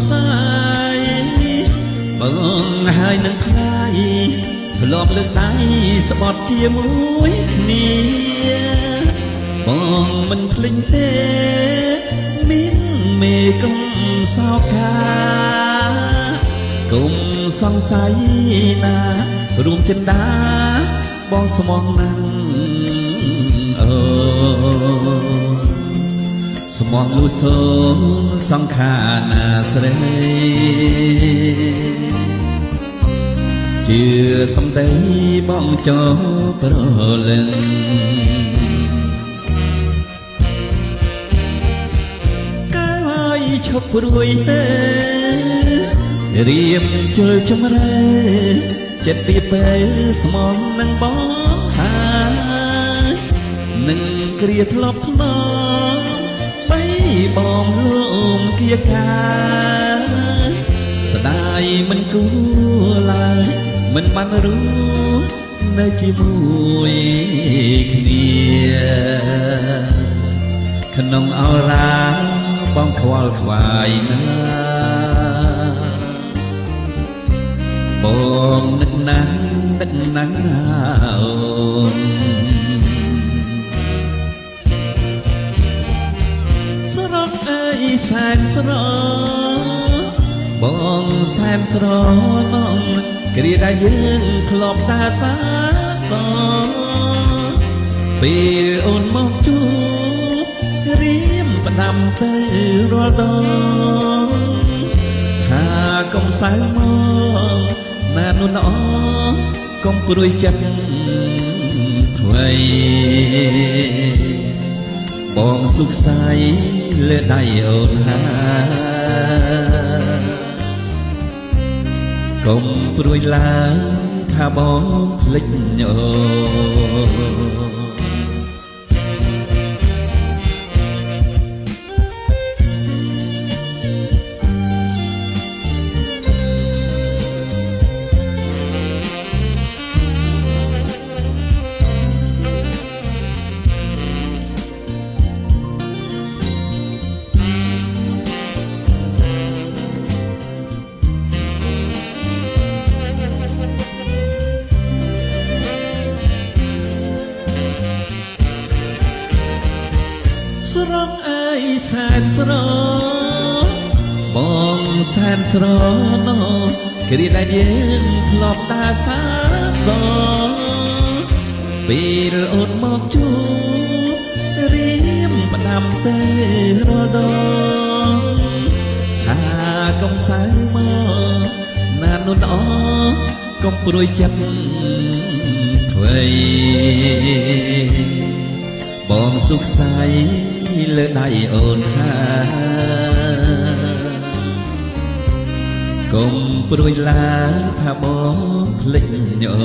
សាយបងហើយនឹងថ្លៃធ្លាប់លើកដៃស្បត់ជាមួយគ្នាបងមិនភ្លេចទេមានមេកុំសោកាគុំសង្ស័យណារួមចិន្តាបងស្មងណាស់អូស្មងលូសូនសង្ខាណាស្រីជាសំដីបងចោប្រលឹងកាយឈប់ព្រួយទេរៀមជើចម្រើចិត្តពីពេលស្មងនឹងបងហើយនឹងគ្រាធ្លាប់ធ្លាប់បីបងលំគៀកាស្ដាយមិនគួរឡើយមិនបានรู้នៅជាមួយគ្នាក្នុងអរ៉ាបងខ្វល់ខ្វាយណាបងនឹកណាស់ណាអូនស្រស់អើយសែនស្រស់បងសែនស្រស់គ្រាដែលយើងធ្លាប់តាសាសពេលអូនមកជួបរៀមផ្ដាំទៅរាល់ដងថាកុំសៅមកណានុនអកុំព្រួយចិត្តថ្មីបងសុខសាយលើដៃអូនហើកុំព្រួយឡើយថាបងភ្លេចអូស្រស់អើយសែនស្រស់បងសែនស្រស់ណោគ្រាដែលយើងធ្លាប់តាសាសពេលអូនមកជួបរៀមផ្ដាំទៅរាល់ដងថាកុំសៅមកណានុនអកុំព្រួយចិត្តថ្មីបងសុខសាយលើដៃអូនហើកុំព្រួយឡើយថាបងភ្លេចអូ